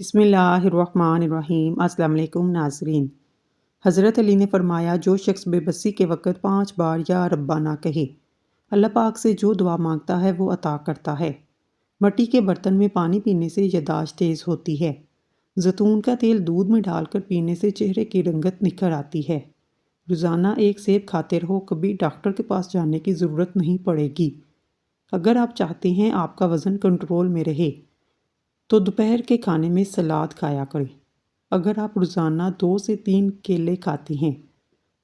بسم اللہ الرحمن الرحیم۔ السلام علیکم ناظرین۔ حضرت علی نے فرمایا، جو شخص بے بسی کے وقت 5 بار یا ربا نہ کہے، اللہ پاک سے جو دعا مانگتا ہے وہ عطا کرتا ہے۔ مٹی کے برتن میں پانی پینے سے یادداشت تیز ہوتی ہے۔ زیتون کا تیل دودھ میں ڈال کر پینے سے چہرے کی رنگت نکھر آتی ہے۔ روزانہ ایک سیب کھاتے رہو، کبھی ڈاکٹر کے پاس جانے کی ضرورت نہیں پڑے گی۔ اگر آپ چاہتے ہیں آپ کا وزن کنٹرول میں رہے تو دوپہر کے کھانے میں سلاد کھایا کریں۔ اگر آپ روزانہ 2 سے 3 کیلے کھاتے ہیں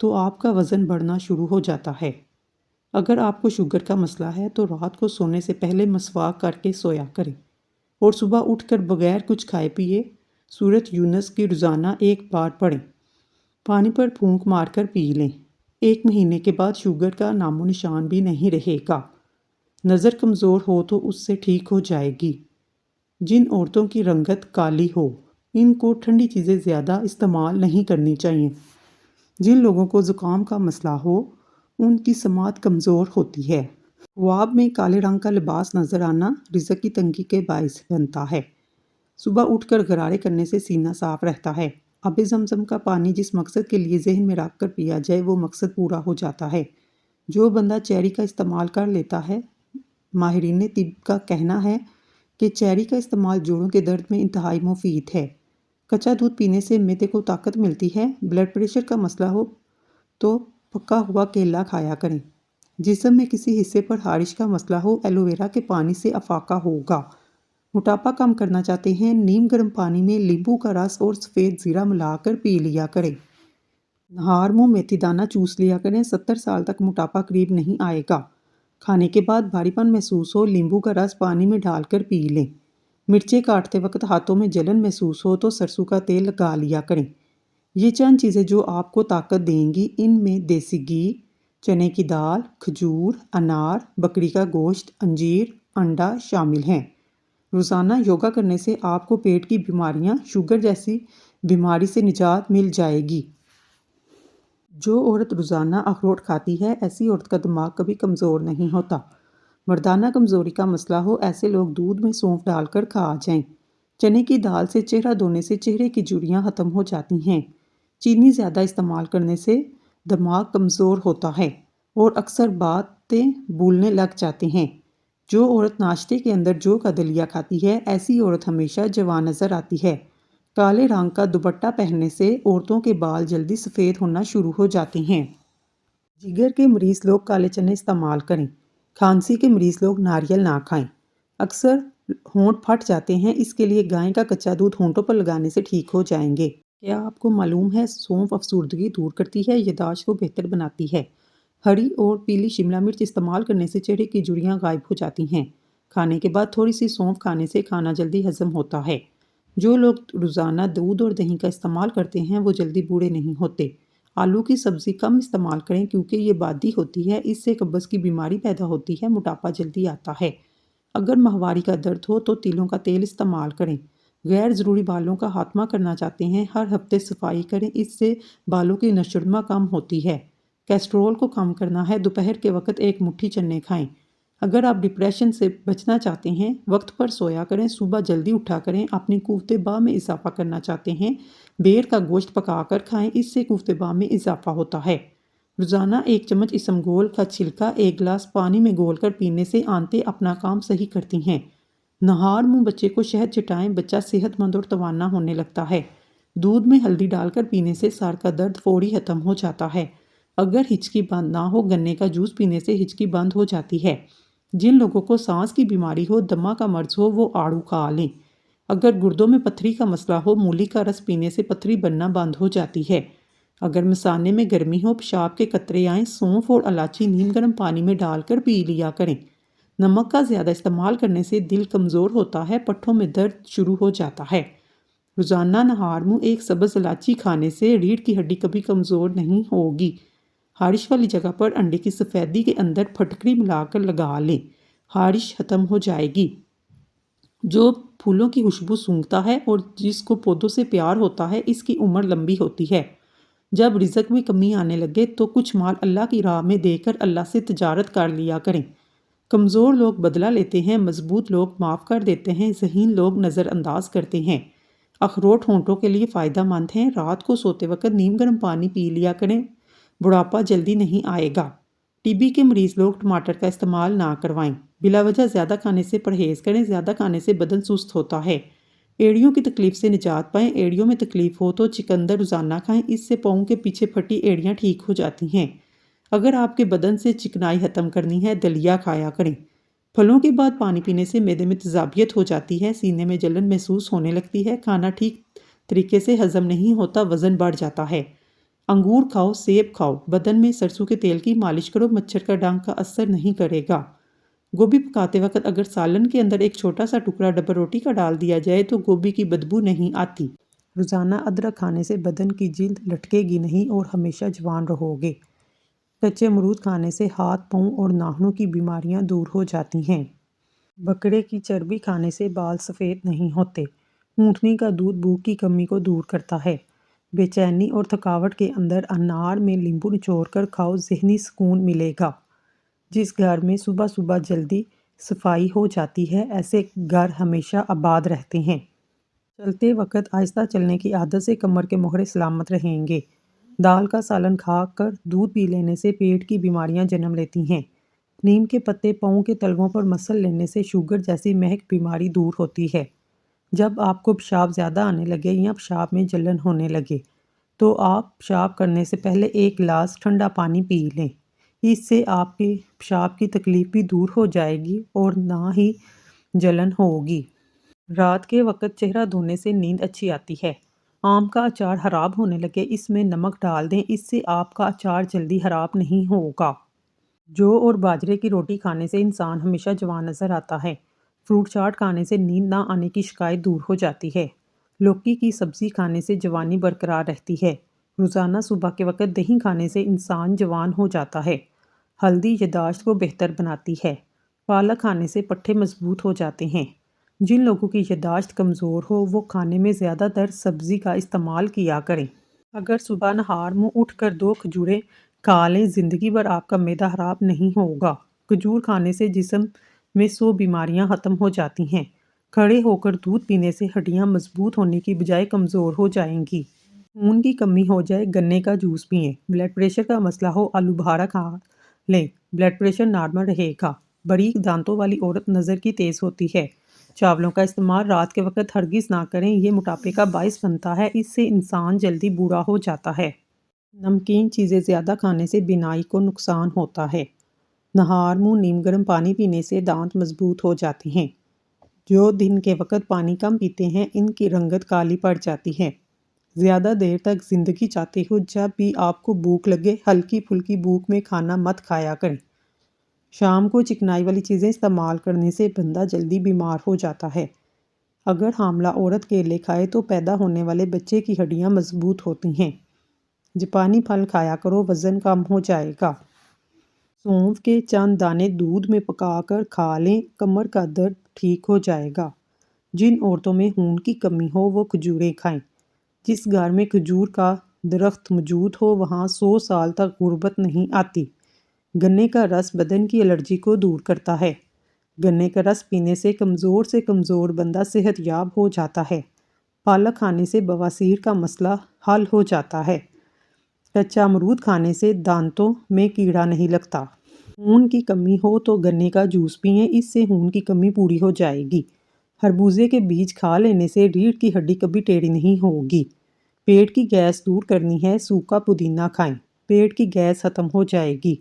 تو آپ کا وزن بڑھنا شروع ہو جاتا ہے۔ اگر آپ کو شوگر کا مسئلہ ہے تو رات کو سونے سے پہلے مسواک کر کے سویا کریں اور صبح اٹھ کر بغیر کچھ کھائے پیے سورۃ یونس کی روزانہ 1 بار پڑھیں۔ پانی پر پھونک مار کر پی لیں۔ 1 مہینے کے بعد شوگر کا نام و نشان بھی نہیں رہے گا۔ نظر کمزور ہو تو اس سے ٹھیک ہو جائے گی۔ جن عورتوں کی رنگت کالی ہو، ان کو ٹھنڈی چیزیں زیادہ استعمال نہیں کرنی چاہیے۔ جن لوگوں کو زکام کا مسئلہ ہو، ان کی سماعت کمزور ہوتی ہے۔ خواب میں کالے رنگ کا لباس نظر آنا رزق کی تنگی کے باعث بنتا ہے۔ صبح اٹھ کر غرارے کرنے سے سینہ صاف رہتا ہے۔ آب زمزم کا پانی جس مقصد کے لیے ذہن میں رکھ کر پیا جائے وہ مقصد پورا ہو جاتا ہے۔ جو بندہ چیری کا استعمال کر لیتا ہے، ماہرین طب کا کہنا ہے کہ چیری کا استعمال جوڑوں کے درد میں انتہائی مفید ہے۔ کچا دودھ پینے سے معدے کو طاقت ملتی ہے۔ بلڈ پریشر کا مسئلہ ہو تو پکا ہوا کیلا کھایا کریں۔ جسم میں کسی حصے پر خارش کا مسئلہ ہو، ایلو ویرا کے پانی سے افاقہ ہوگا۔ موٹاپا کم کرنا چاہتے ہیں، نیم گرم پانی میں لیمبو کا رس اور سفید زیرہ ملا کر پی لیا کریں۔ نہار منہ میتھی دانہ چوس لیا کریں۔ 70 سال تک موٹاپا قریب نہیں آئے گا۔ کھانے کے بعد بھاری پن محسوس ہو، لیمبو کا رس پانی میں ڈال کر پی لیں۔ مرچیں کاٹتے وقت ہاتھوں میں جلن محسوس ہو تو سرسوں کا تیل لگا لیا کریں۔ یہ چند چیزیں جو آپ کو طاقت دیں گی۔ ان میں دیسی گھی، چنے کی دال، کھجور، انار، بکری کا گوشت، انجیر، انڈا شامل ہیں۔ روزانہ یوگا کرنے سے آپ کو پیٹ کی بیماریاں، شوگر جیسی بیماری سے نجات مل جائے گی۔ جو عورت روزانہ اخروٹ کھاتی ہے، ایسی عورت کا دماغ کبھی کمزور نہیں ہوتا۔ مردانہ کمزوری کا مسئلہ ہو، ایسے لوگ دودھ میں سونف ڈال کر کھا جائیں۔ چنے کی دال سے چہرہ دھونے سے چہرے کی جھریاں ختم ہو جاتی ہیں۔ چینی زیادہ استعمال کرنے سے دماغ کمزور ہوتا ہے اور اکثر باتیں بھولنے لگ جاتے ہیں۔ جو عورت ناشتے کے اندر جو کا دلیا کھاتی ہے، ایسی عورت ہمیشہ جوان نظر آتی ہے۔ کالے رنگ کا دوپٹہ پہننے سے عورتوں کے بال جلدی سفید ہونا شروع ہو جاتے ہیں۔ جگر کے مریض لوگ کالے چنے استعمال کریں۔ کھانسی کے مریض لوگ ناریل نہ کھائیں۔ اکثر ہونٹ پھٹ جاتے ہیں، اس کے لیے گائے کا کچا دودھ ہونٹوں پر لگانے سے ٹھیک ہو جائیں گے۔ کیا آپ کو معلوم ہے سونف افسردگی دور کرتی ہے، یادداشت کو بہتر بناتی ہے۔ ہری اور پیلی شملہ مرچ استعمال کرنے سے چہرے کی جھریاں غائب ہو جاتی ہیں۔ کھانے کے بعد تھوڑی سی سونف کھانے سے کھانا جلدی ہضم ہوتا ہے۔ جو لوگ روزانہ دودھ اور دہی کا استعمال کرتے ہیں وہ جلدی بوڑھے نہیں ہوتے۔ آلو کی سبزی کم استعمال کریں کیونکہ یہ بادی ہوتی ہے، اس سے قبض کی بیماری پیدا ہوتی ہے، موٹاپا جلدی آتا ہے۔ اگر ماہواری کا درد ہو تو تیلوں کا تیل استعمال کریں۔ غیر ضروری بالوں کا خاتمہ کرنا چاہتے ہیں، ہر ہفتے صفائی کریں، اس سے بالوں کی نشو و نما کم ہوتی ہے۔ کیسٹرول کو کم کرنا ہے، دوپہر کے وقت 1 مٹھی چنے کھائیں۔ اگر آپ ڈپریشن سے بچنا چاہتے ہیں، وقت پر سویا کریں، صبح جلدی اٹھا کریں، اپنی قوت باہ میں اضافہ کرنا چاہتے ہیں، بیر کا گوشت پکا کر کھائیں، اس سے قوت باہ میں اضافہ ہوتا ہے۔ روزانہ 1 چمچ اسمگول کا چھلکا 1 گلاس پانی میں گھول کر پینے سے آنتیں اپنا کام صحیح کرتی ہیں۔ نہار منہ بچے کو شہد چٹائیں، بچہ صحت مند اور توانا ہونے لگتا ہے۔ دودھ میں ہلدی ڈال کر پینے سے سر کا درد فوری ختم ہو جاتا ہے۔ اگر ہچکی بند نہ ہو، گنے کا جوس پینے سے ہچکی بند ہو جاتی ہے۔ جن لوگوں کو سانس کی بیماری ہو، دمہ کا مرض ہو، وہ آڑو کھا لیں۔ اگر گردوں میں پتھری کا مسئلہ ہو، مولی کا رس پینے سے پتھری بننا بند ہو جاتی ہے۔ اگر مثانے میں گرمی ہو، پیشاب کے قطرے آئیں، سونف اور الائچی نیم گرم پانی میں ڈال کر پی لیا کریں۔ نمک کا زیادہ استعمال کرنے سے دل کمزور ہوتا ہے، پٹھوں میں درد شروع ہو جاتا ہے۔ روزانہ نہار منہ 1 سبز الائچی کھانے سے ریڑھ کی ہڈی کبھی کمزور نہیں ہوگی۔ خارش والی جگہ پر انڈے کی سفیدی کے اندر پھٹکری ملا کر لگا لیں، خارش ختم ہو جائے گی۔ جو پھولوں کی خوشبو سونگھتا ہے اور جس کو پودوں سے پیار ہوتا ہے، اس کی عمر لمبی ہوتی ہے۔ جب رزق میں کمی آنے لگے تو کچھ مال اللہ کی راہ میں دے کر اللہ سے تجارت کر لیا کریں۔ کمزور لوگ بدلہ لیتے ہیں، مضبوط لوگ معاف کر دیتے ہیں، ذہین لوگ نظر انداز کرتے ہیں۔ اخروٹ ہونٹوں کے لیے فائدہ مند ہیں۔ رات کو سوتے وقت نیم گرم پانی پی لیا کریں، بڑھاپا جلدی نہیں آئے گا۔ ٹی بی کے مریض لوگ ٹماٹر کا استعمال نہ کروائیں۔ بلا وجہ زیادہ کھانے سے پرہیز کریں، زیادہ کھانے سے بدن سست ہوتا ہے۔ ایڑیوں کی تکلیف سے نجات پائیں۔ ایڑیوں میں تکلیف ہو تو چقندر روزانہ کھائیں، اس سے پاؤں کے پیچھے پھٹی ایڑیاں ٹھیک ہو جاتی ہیں۔ اگر آپ کے بدن سے چکنائی ختم کرنی ہے، دلیا کھایا کریں۔ پھلوں کے بعد پانی پینے سے معدے میں تیزابیت ہو جاتی ہے، سینے میں جلن محسوس ہونے لگتی ہے، کھانا ٹھیک طریقے سے ہضم نہیں ہوتا، وزن بڑھ جاتا ہے۔ انگور کھاؤ، سیب کھاؤ، بدن میں سرسوں کے تیل کی مالش کرو، مچھر کا ڈنک کا اثر نہیں کرے گا۔ گوبھی پکاتے وقت اگر سالن کے اندر ایک چھوٹا سا ٹکڑا ڈبل روٹی کا ڈال دیا جائے تو گوبھی کی بدبو نہیں آتی۔ روزانہ ادرک کھانے سے بدن کی جلد لٹکے گی نہیں اور ہمیشہ جوان رہو گے۔ کچے امرود کھانے سے ہاتھ، پاؤں اور ناخنوں کی بیماریاں دور ہو جاتی ہیں۔ بکرے کی چربی کھانے سے بال سفید نہیں ہوتے۔ اونٹنی کا دودھ بھوک کی کمی کو دور کرتا ہے۔ بے چینی اور تھکاوٹ کے اندر انار میں لیمبو نچوڑ کر کھاؤ، ذہنی سکون ملے گا۔ جس گھر میں صبح صبح جلدی صفائی ہو جاتی ہے، ایسے گھر ہمیشہ آباد رہتے ہیں۔ چلتے وقت آہستہ چلنے کی عادت سے کمر کے موہرے سلامت رہیں گے۔ دال کا سالن کھا کر دودھ پی لینے سے پیٹ کی بیماریاں جنم لیتی ہیں۔ نیم کے پتے پاؤں کے تلووں پر مسل لینے سے شوگر جیسی مہک بیماری دور ہوتی ہے۔ جب آپ کو پیشاب زیادہ آنے لگے یا پیشاب میں جلن ہونے لگے تو آپ پیشاب کرنے سے پہلے ایک گلاس ٹھنڈا پانی پی لیں۔ اس سے آپ کی پیشاب کی تکلیف بھی دور ہو جائے گی اور نہ ہی جلن ہوگی۔ رات کے وقت چہرہ دھونے سے نیند اچھی آتی ہے۔ آم کا اچار خراب ہونے لگے، اس میں نمک ڈال دیں، اس سے آپ کا اچار جلدی خراب نہیں ہوگا۔ جو اور باجرے کی روٹی کھانے سے انسان ہمیشہ جوان نظر آتا ہے۔ فروٹ چاٹ کھانے سے نیند نہ آنے کی شکایت دور ہو جاتی ہے۔ لوکی کی سبزی کھانے سے جوانی برقرار رہتی ہے۔ روزانہ صبح کے وقت دہی کھانے سے انسان جوان ہو جاتا ہے۔ ہلدی یادداشت کو بہتر بناتی ہے۔ پالک کھانے سے پٹھے مضبوط ہو جاتے ہیں۔ جن لوگوں کی یادداشت کمزور ہو وہ کھانے میں زیادہ تر سبزی کا استعمال کیا کریں۔ اگر صبح نہار منہ اٹھ کر 2 کھجوریں کھا لیں، زندگی بھر آپ کا معدہ خراب نہیں ہوگا۔ کھجور کھانے سے جسم میں 100 بیماریاں ختم ہو جاتی ہیں۔ کھڑے ہو کر دودھ پینے سے ہڈیاں مضبوط ہونے کی بجائے کمزور ہو جائیں گی۔ خون کی کمی ہو جائے، گنے کا جوس پئیں۔ بلڈ پریشر کا مسئلہ ہو، آلو بخارا کھا لیں، بلڈ پریشر نارمل رہے گا۔ باریک دانتوں والی عورت نظر کی تیز ہوتی ہے۔ چاولوں کا استعمال رات کے وقت ہرگز نہ کریں، یہ موٹاپے کا باعث بنتا ہے، اس سے انسان جلدی بوڑھا ہو جاتا ہے۔ نمکین چیزیں زیادہ کھانے سے بینائی کو نقصان ہوتا ہے۔ نہار منہ نیم گرم پانی پینے سے دانت مضبوط ہو جاتے ہیں۔ جو دن کے وقت پانی کم پیتے ہیں، ان کی رنگت کالی پڑ جاتی ہے۔ زیادہ دیر تک زندگی چاہتے ہو، جب بھی آپ کو بھوک لگے ہلکی پھلکی بھوک میں کھانا مت کھایا کریں۔ شام کو چکنائی والی چیزیں استعمال کرنے سے بندہ جلدی بیمار ہو جاتا ہے۔ اگر حاملہ عورت کیلے کھائے تو پیدا ہونے والے بچے کی ہڈیاں مضبوط ہوتی ہیں۔ جاپانی پھل کھایا کرو، وزن کم ہو جائے گا۔ سونف کے چند دانے دودھ میں پکا کر کھا لیں، کمر کا درد ٹھیک ہو جائے گا۔ جن عورتوں میں خون کی کمی ہو وہ کھجوریں کھائیں۔ جس گھر میں کھجور کا درخت موجود ہو وہاں 100 سال تک غربت نہیں آتی۔ گنے کا رس بدن کی الرجی کو دور کرتا ہے۔ گنے کا رس پینے سے کمزور بندہ صحت یاب ہو جاتا ہے۔ پالک کھانے سے بواسیر کا مسئلہ حل ہو جاتا ہے۔ کچا امرود کھانے سے دانتوں میں کیڑا نہیں لگتا۔ خون کی کمی ہو تو گنے کا جوس پئیں، اس سے خون کی کمی پوری ہو جائے گی۔ خربوزے کے بیج کھا لینے سے ریڑھ کی ہڈی کبھی ٹیڑھی نہیں ہوگی۔ پیٹ کی گیس دور کرنی ہے، سوکھا پودینہ کھائیں، پیٹ کی گیس ختم ہو جائے گی۔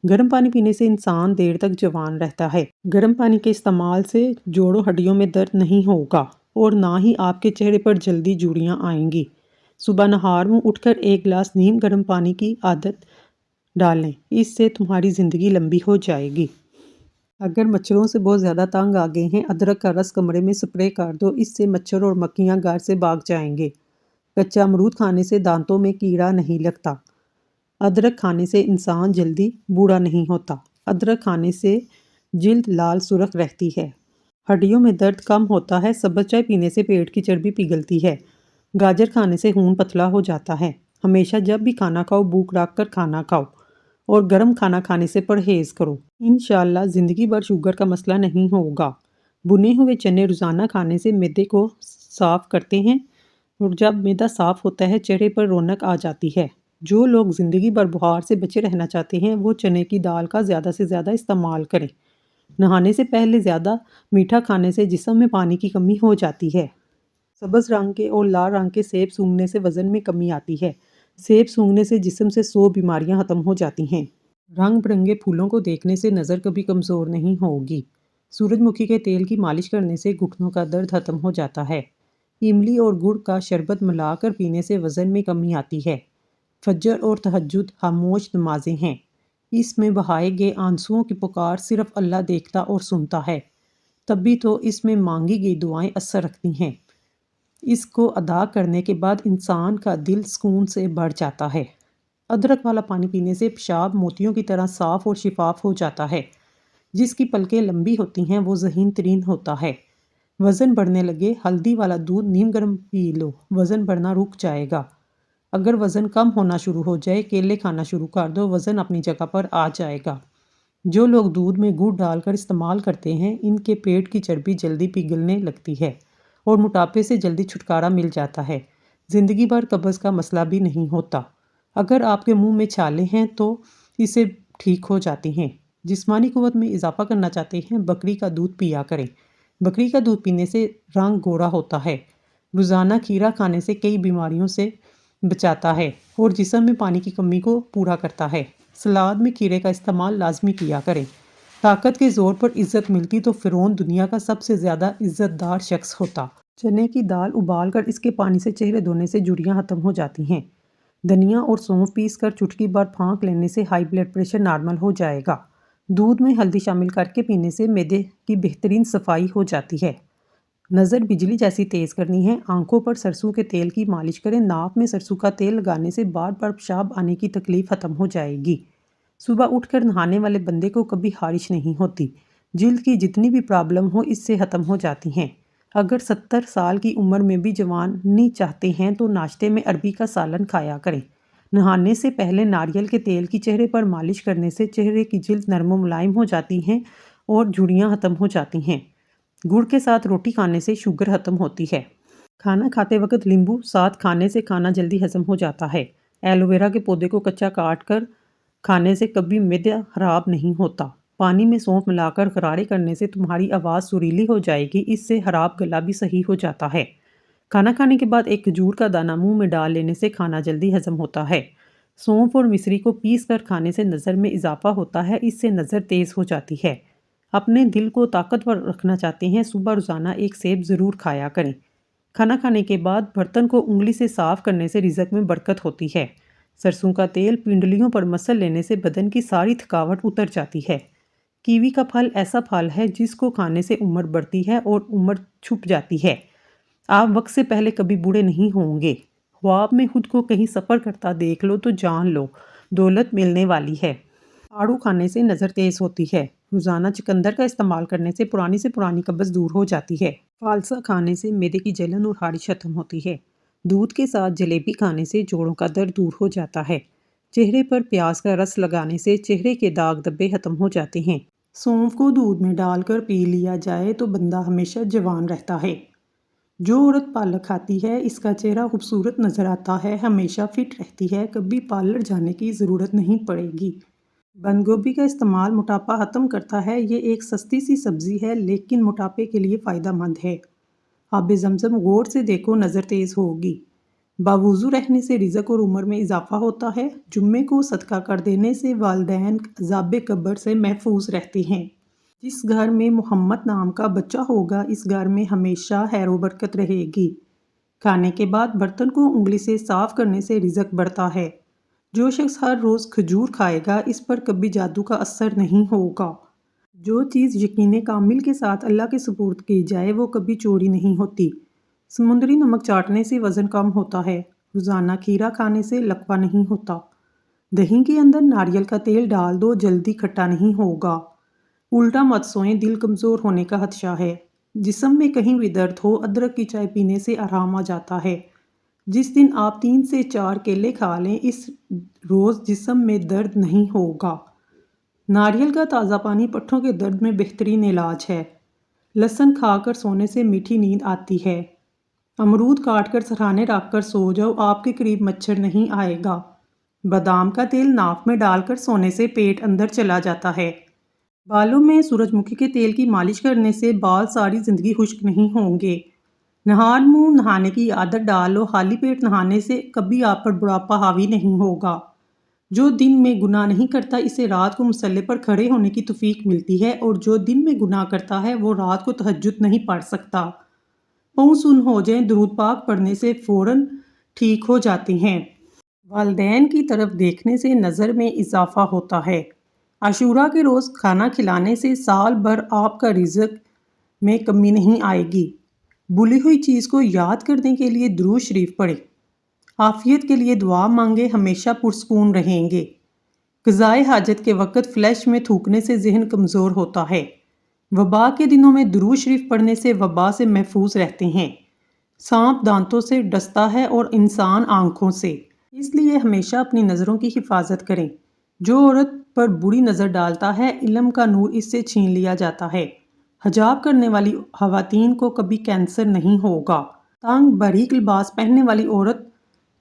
گرم پانی پینے سے انسان دیر تک جوان رہتا ہے۔ گرم پانی کے استعمال سے جوڑوں ہڈیوں میں درد نہیں ہوگا اور نہ ہی آپ کے چہرے پر جلدی جھریاں آئیں گی۔ صبح نہار منہ اٹھ کر 1 گلاس نیم گرم پانی کی عادت ڈالیں، اس سے تمہاری زندگی لمبی ہو جائے گی۔ اگر مچھروں سے بہت زیادہ تنگ آ گئے ہیں، ادرک کا رس کمرے میں سپرے کر دو، اس سے مچھر اور مکھیاں گھر سے بھاگ جائیں گے۔ کچا امرود کھانے سے دانتوں میں کیڑا نہیں لگتا۔ ادرک کھانے سے انسان جلدی بوڑھا نہیں ہوتا۔ ادرک کھانے سے جلد لال سرخ رہتی ہے۔ ہڈیوں میں درد کم ہوتا ہے۔ سبز چائے پینے سے پیٹ کی چربی پگھلتی ہے۔ گاجر کھانے سے خون پتلا ہو جاتا ہے۔ ہمیشہ جب بھی کھانا کھاؤ بھوک رکھ کر کھانا کھاؤ اور گرم کھانا کھانے سے پرہیز کرو۔ انشاءاللہ زندگی بھر شوگر کا مسئلہ نہیں ہوگا۔ بھنے ہوئے چنے روزانہ کھانے سے معدے کو صاف کرتے ہیں اور جب معدہ صاف ہوتا ہے چہرے پر رونق آ جاتی ہے۔ جو لوگ زندگی بھر بخار سے بچے رہنا چاہتے ہیں وہ چنے کی دال کا زیادہ سے زیادہ استعمال کریں۔ نہانے سے پہلے زیادہ میٹھا کھانے سے جسم میں پانی کی کمی ہو جاتی ہے۔ سبز رنگ کے اور لال رنگ کے سیب سونگھنے سے وزن میں کمی آتی ہے۔ سیب سونگھنے سے جسم سے 100 بیماریاں ختم ہو جاتی ہیں۔ رنگ برنگے پھولوں کو دیکھنے سے نظر کبھی کمزور نہیں ہوگی۔ سورج مکھی کے تیل کی مالش کرنے سے گھٹنوں کا درد ختم ہو جاتا ہے۔ املی اور گڑ کا شربت ملا کر پینے سے وزن میں کمی آتی ہے۔ فجر اور تہجد خاموش نمازیں ہیں۔ اس میں بہائے گئے آنسوؤں کی پکار صرف اللہ دیکھتا اور سنتا ہے، تبھی تو اس میں مانگی گئی دعائیں اثر رکھتی ہیں۔ اس کو ادا کرنے کے بعد انسان کا دل سکون سے بھر جاتا ہے۔ ادرک والا پانی پینے سے پیشاب موتیوں کی طرح صاف اور شفاف ہو جاتا ہے۔ جس کی پلکیں لمبی ہوتی ہیں وہ ذہین ترین ہوتا ہے۔ وزن بڑھنے لگے، ہلدی والا دودھ نیم گرم پی لو، وزن بڑھنا رک جائے گا۔ اگر وزن کم ہونا شروع ہو جائے، کیلے کھانا شروع کر دو، وزن اپنی جگہ پر آ جائے گا۔ جو لوگ دودھ میں گڑ ڈال کر استعمال کرتے ہیں ان کے پیٹ کی چربی جلدی پگھلنے لگتی ہے اور موٹاپے سے جلدی چھٹکارا مل جاتا ہے۔ زندگی بھر قبض کا مسئلہ بھی نہیں ہوتا۔ اگر آپ کے منہ میں چھالے ہیں تو اسے ٹھیک ہو جاتی ہیں۔ جسمانی قوت میں اضافہ کرنا چاہتے ہیں، بکری کا دودھ پیا کریں۔ بکری کا دودھ پینے سے رنگ گورا ہوتا ہے۔ روزانہ کھیرا کھانے سے کئی بیماریوں سے بچاتا ہے اور جسم میں پانی کی کمی کو پورا کرتا ہے۔ سلاد میں کھیرے کا استعمال لازمی کیا کریں۔ طاقت کے زور پر عزت ملتی تو فرعون دنیا کا سب سے زیادہ عزت دار شخص ہوتا۔ چنے کی دال ابال کر اس کے پانی سے چہرے دھونے سے جھریاں ختم ہو جاتی ہیں۔ دھنیا اور سونف پیس کر چٹکی بھر پھانک لینے سے ہائی بلڈ پریشر نارمل ہو جائے گا۔ دودھ میں ہلدی شامل کر کے پینے سے معدے کی بہترین صفائی ہو جاتی ہے۔ نظر بجلی جیسی تیز کرنی ہے، آنکھوں پر سرسوں کے تیل کی مالش کریں۔ ناک میں سرسوں کا تیل لگانے سے بار بار پیشاب آنے کی تکلیف ختم ہو جائے گی۔ صبح اٹھ کر نہانے والے بندے کو کبھی خارش نہیں ہوتی۔ جلد کی جتنی بھی پرابلم ہو اس سے ختم ہو جاتی ہیں۔ اگر 70 سال کی عمر میں بھی جوانی چاہتے ہیں تو ناشتے میں عربی کا سالن کھایا کریں۔ نہانے سے پہلے ناریل کے تیل کی چہرے پر مالش کرنے سے چہرے کی جلد نرم و ملائم ہو جاتی ہیں اور جھریاں ختم ہو جاتی ہیں۔ گڑ کے ساتھ روٹی کھانے سے شوگر ختم ہوتی ہے۔ کھانا کھاتے وقت لیمبو ساتھ کھانے سے کھانا جلدی ہضم ہو جاتا ہے۔ ایلو ویرا کے پودے کو کچا کاٹ کر کھانے سے کبھی معدہ خراب نہیں ہوتا۔ پانی میں سونف ملا کر غرارے کرنے سے تمہاری آواز سریلی ہو جائے گی، اس سے خراب گلا بھی صحیح ہو جاتا ہے۔ کھانا کھانے کے بعد ایک کھجور کا دانہ منہ میں ڈال لینے سے کھانا جلدی ہضم ہوتا ہے۔ سونف اور مصری کو پیس کر کھانے سے نظر میں اضافہ ہوتا ہے، اس سے نظر تیز ہو جاتی ہے۔ اپنے دل کو طاقتور رکھنا چاہتے ہیں، صبح روزانہ ایک سیب ضرور کھایا کریں۔ کھانا کھانے کے بعد برتن کو انگلی سے صاف کرنے سے رزق میں برکت ہوتی ہے۔ سرسوں کا تیل پنڈلیوں پر مسل لینے سے بدن کی ساری تھکاوٹ اتر جاتی ہے۔ کیوی کا پھل ایسا پھل ہے جس کو کھانے سے عمر بڑھتی ہے اور عمر چھپ جاتی ہے۔ آپ وقت سے پہلے کبھی بوڑھے نہیں ہوں گے۔ خواب میں خود کو کہیں سفر کرتا دیکھ لو تو جان لو دولت ملنے والی ہے۔ آڑو کھانے سے نظر تیز ہوتی ہے۔ روزانہ چقندر کا استعمال کرنے سے پرانی قبض دور ہو جاتی ہے۔ فالسا کھانے سے معدے کی جلن اور خارش ختم ہوتی ہے۔ دودھ کے ساتھ جلیبی کھانے سے جوڑوں کا درد دور ہو جاتا ہے۔ چہرے پر پیاز کا رس لگانے سے چہرے کے داغ دھبے ختم ہو جاتے ہیں۔ سونف کو دودھ میں ڈال کر پی لیا جائے تو بندہ ہمیشہ جوان رہتا ہے۔ جو عورت پالک کھاتی ہے اس کا چہرہ خوبصورت نظر آتا ہے، ہمیشہ فٹ رہتی ہے، کبھی پارلر جانے کی ضرورت نہیں پڑے گی۔ بند گوبھی کا استعمال موٹاپا ختم کرتا ہے۔ یہ ایک سستی سی سبزی ہے لیکن موٹاپے کے لیے فائدہ مند ہے۔ آب زمزم غور سے دیکھو نظر تیز ہوگی۔ باوضو رہنے سے رزق اور عمر میں اضافہ ہوتا ہے۔ جمعے کو صدقہ کر دینے سے والدین عذاب قبر سے محفوظ رہتے ہیں۔ جس گھر میں محمد نام کا بچہ ہوگا اس گھر میں ہمیشہ خیر و برکت رہے گی۔ کھانے کے بعد برتن کو انگلی سے صاف کرنے سے رزق بڑھتا ہے۔ جو شخص ہر روز کھجور کھائے گا اس پر کبھی جادو کا اثر نہیں ہوگا۔ جو چیز یقین کامل کے ساتھ اللہ کے سپرد کی جائے وہ کبھی چوری نہیں ہوتی۔ سمندری نمک چاٹنے سے وزن کم ہوتا ہے۔ روزانہ کھیرا کھانے سے لکوہ نہیں ہوتا۔ دہی کے اندر ناریل کا تیل ڈال دو، جلدی کھٹا نہیں ہوگا۔ الٹا مت سوئیں، دل کمزور ہونے کا خدشہ ہے۔ جسم میں کہیں بھی درد ہو ادرک کی چائے پینے سے آرام آ جاتا ہے۔ جس دن آپ 3 سے 4 کیلے کھا لیں اس روز جسم میں درد نہیں ہوگا۔ ناریل کا تازہ پانی پٹھوں کے درد میں بہترین علاج ہے۔ لہسن کھا کر سونے سے میٹھی نیند آتی ہے۔ امرود کاٹ کر سرہانے رکھ کر سو جاؤ، آپ کے قریب مچھر نہیں آئے گا۔ بادام کا تیل ناف میں ڈال کر سونے سے پیٹ اندر چلا جاتا ہے۔ بالوں میں سورج مکھی کے تیل کی مالش کرنے سے بال ساری زندگی خشک نہیں ہوں گے۔ نہار منہ نہانے کی عادت ڈالو، خالی پیٹ نہانے سے کبھی آپ پر بڑھاپا حاوی نہیں ہوگا۔ جو دن میں گناہ نہیں کرتا اسے رات کو مصلے پر کھڑے ہونے کی توفیق ملتی ہے، اور جو دن میں گناہ کرتا ہے وہ رات کو تہجد نہیں پڑھ سکتا۔ پاؤں سن ہو جائیں، درود پاک پڑھنے سے فوراً ٹھیک ہو جاتے ہیں۔ والدین کی طرف دیکھنے سے نظر میں اضافہ ہوتا ہے۔ عاشوراء کے روز کھانا کھلانے سے سال بھر آپ کا رزق میں کمی نہیں آئے گی۔ بھولی ہوئی چیز کو یاد کرنے کے لیے درود شریف پڑھیں۔ عافیت کے لیے دعا مانگے، ہمیشہ پرسکون رہیں گے۔ قضائے حاجت کے وقت فلیش میں تھوکنے سے ذہن کمزور ہوتا ہے۔ وبا کے دنوں میں درود شریف پڑھنے سے وبا سے محفوظ رہتے ہیں۔ سانپ دانتوں سے ڈستا ہے اور انسان آنکھوں سے، اس لیے ہمیشہ اپنی نظروں کی حفاظت کریں۔ جو عورت پر بری نظر ڈالتا ہے، علم کا نور اس سے چھین لیا جاتا ہے۔ حجاب کرنے والی خواتین کو کبھی کینسر نہیں ہوگا۔ تنگ باریک لباس پہننے والی عورت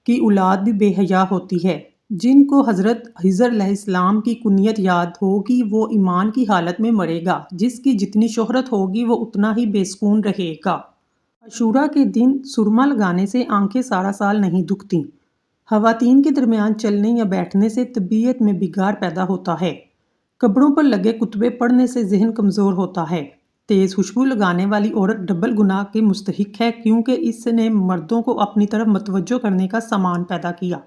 کی اولاد بھی بے حیا ہوتی ہے۔ جن کو حضرت خضر علیہ السلام کی کنیت یاد ہوگی وہ ایمان کی حالت میں مرے گا، جس کی جتنی شہرت ہوگی وہ اتنا ہی بے سکون رہے گا۔ عاشوراء کے دن سرما لگانے سے آنکھیں سارا سال نہیں دکھتیں۔ خواتین کے درمیان چلنے یا بیٹھنے سے طبیعت میں بگاڑ پیدا ہوتا ہے۔ کپڑوں پر لگے کتبے پڑھنے سے ذہن کمزور ہوتا ہے۔ تیز خوشبو لگانے والی عورت ڈبل گناہ کی مستحق ہے، کیونکہ اس نے مردوں کو اپنی طرف متوجہ کرنے کا سامان پیدا کیا۔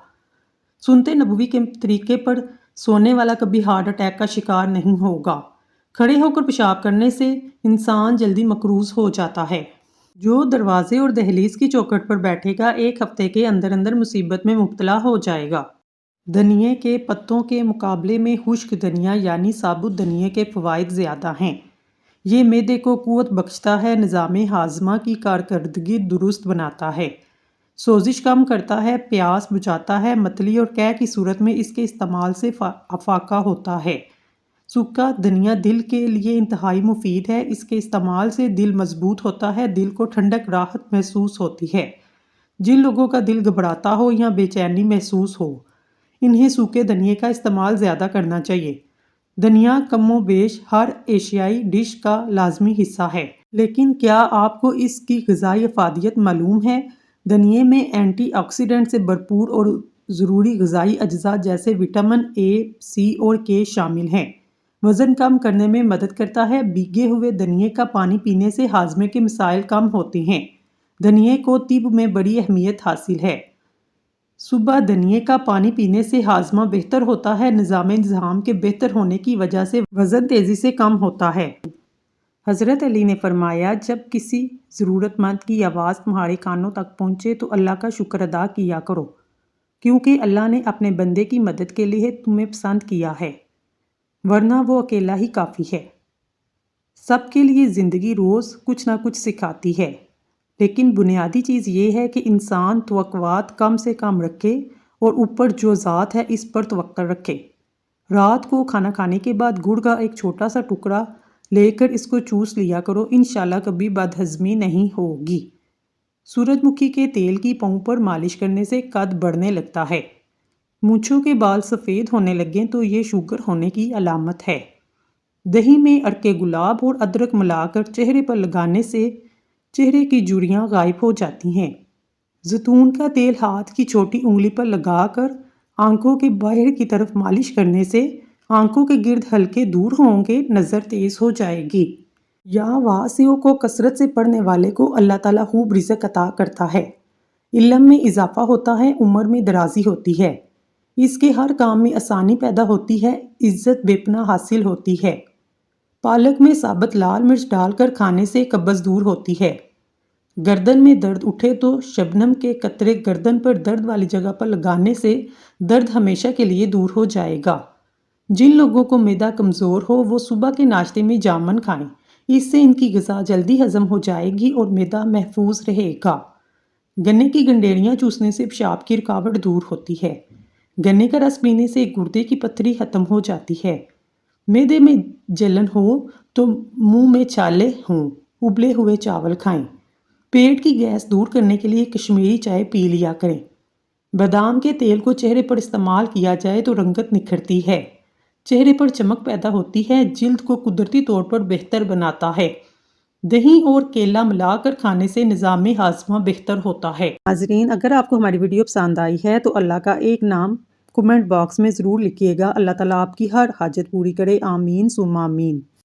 سنت نبوی کے طریقے پر سونے والا کبھی ہارٹ اٹیک کا شکار نہیں ہوگا۔ کھڑے ہو کر پیشاب کرنے سے انسان جلدی مقروض ہو جاتا ہے۔ جو دروازے اور دہلیز کی چوکھٹ پر بیٹھے گا، ایک ہفتے کے اندر اندر مصیبت میں مبتلا ہو جائے گا۔ دھنیے کے پتوں کے مقابلے میں خشک دھنیا یعنی ثابت دھنیے کے فوائد زیادہ ہیں۔ یہ معدے کو قوت بخشتا ہے، نظام ہاضمہ کی کارکردگی درست بناتا ہے، سوزش کم کرتا ہے، پیاس بجھاتا ہے۔ متلی اور قے کی صورت میں اس کے استعمال سے افاقہ ہوتا ہے۔ سوکھا دھنیا دل کے لیے انتہائی مفید ہے، اس کے استعمال سے دل مضبوط ہوتا ہے، دل کو ٹھنڈک راحت محسوس ہوتی ہے۔ جن لوگوں کا دل گھبراتا ہو یا بے چینی محسوس ہو، انہیں سوکھے دھنیے کا استعمال زیادہ کرنا چاہیے۔ دھنیا کم و بیش ہر ایشیائی ڈش کا لازمی حصہ ہے، لیکن کیا آپ کو اس کی غذائی افادیت معلوم ہے؟ دھنیے میں اینٹی آکسیڈنٹ سے بھرپور اور ضروری غذائی اجزاء جیسے وٹامن اے، سی اور کے شامل ہیں۔ وزن کم کرنے میں مدد کرتا ہے۔ بھیگے ہوئے دھنیے کا پانی پینے سے ہاضمے کے مسائل کم ہوتے ہیں۔ دھنیے کو طب میں بڑی اہمیت حاصل ہے۔ صبح دھنیے کا پانی پینے سے ہاضمہ بہتر ہوتا ہے۔ نظام ہضم کے بہتر ہونے کی وجہ سے وزن تیزی سے کم ہوتا ہے۔ حضرت علی نے فرمایا، جب کسی ضرورت مند کی آواز تمہارے کانوں تک پہنچے تو اللہ کا شکر ادا کیا کرو، کیونکہ اللہ نے اپنے بندے کی مدد کے لیے تمہیں پسند کیا ہے، ورنہ وہ اکیلا ہی کافی ہے۔ سب کے لیے زندگی روز کچھ نہ کچھ سکھاتی ہے، لیکن بنیادی چیز یہ ہے کہ انسان توقعات کم سے کم رکھے اور اوپر جو ذات ہے اس پر توکل رکھے۔ رات کو کھانا کھانے کے بعد گڑ کا ایک چھوٹا سا ٹکڑا لے کر اس کو چوس لیا کرو، انشاءاللہ کبھی بدہضمی نہیں ہوگی۔ سورج مکھی کے تیل کی پاؤں پر مالش کرنے سے قد بڑھنے لگتا ہے۔ مونچھوں کے بال سفید ہونے لگیں تو یہ شوگر ہونے کی علامت ہے۔ دہی میں عرق گلاب اور ادرک ملا کر چہرے پر لگانے سے چہرے کی جھریاں غائب ہو جاتی ہیں۔ زیتون کا تیل ہاتھ کی چھوٹی انگلی پر لگا کر آنکھوں کے باہر کی طرف مالش کرنے سے آنکھوں کے گرد حلقے دور ہوں گے، نظر تیز ہو جائے گی۔ یا واسعوں کو کثرت سے پڑھنے والے کو اللہ تعالیٰ خوب رزق عطا کرتا ہے، علم میں اضافہ ہوتا ہے، عمر میں درازی ہوتی ہے، اس کے ہر کام میں آسانی پیدا ہوتی ہے، عزت بے پناہ حاصل ہوتی ہے۔ پالک میں ثابت لال مرچ ڈال کر کھانے سے قبض دور ہوتی ہے۔ گردن میں درد اٹھے تو شبنم کے قطرے گردن پر درد والی جگہ پر لگانے سے درد ہمیشہ کے لیے دور ہو جائے گا۔ جن لوگوں کو معدہ کمزور ہو وہ صبح کے ناشتے میں جامن کھائیں، اس سے ان کی غذا جلدی ہضم ہو جائے گی اور معدہ محفوظ رہے گا۔ گنے کی گنڈیریاں چوسنے سے پیشاب کی رکاوٹ دور ہوتی ہے۔ گنے کا رس پینے سے گردے کی پتھری ختم ہو جاتی ہے۔ معدے میں جلن ہو تو منہ میں چھالے ہوں، ابلے ہوئے چاول کھائیں۔ پیٹ کی گیس دور کرنے کے لیے کشمیری چائے پی لیا کریں۔ بادام کے تیل کو چہرے پر استعمال کیا جائے تو رنگت نکھرتی ہے، چہرے پر چمک پیدا ہوتی ہے، جلد کو قدرتی طور پر بہتر بناتا ہے۔ دہی اور کیلا ملا کر کھانے سے نظام ہاضمہ بہتر ہوتا ہے۔ ناظرین، اگر آپ کو ہماری ویڈیو پسند آئی ہے تو اللہ کا ایک نام کمنٹ باکس میں ضرور لکھیے گا۔ اللہ تعالیٰ آپ کی ہر حاجت پوری کرے، آمین ثم آمین۔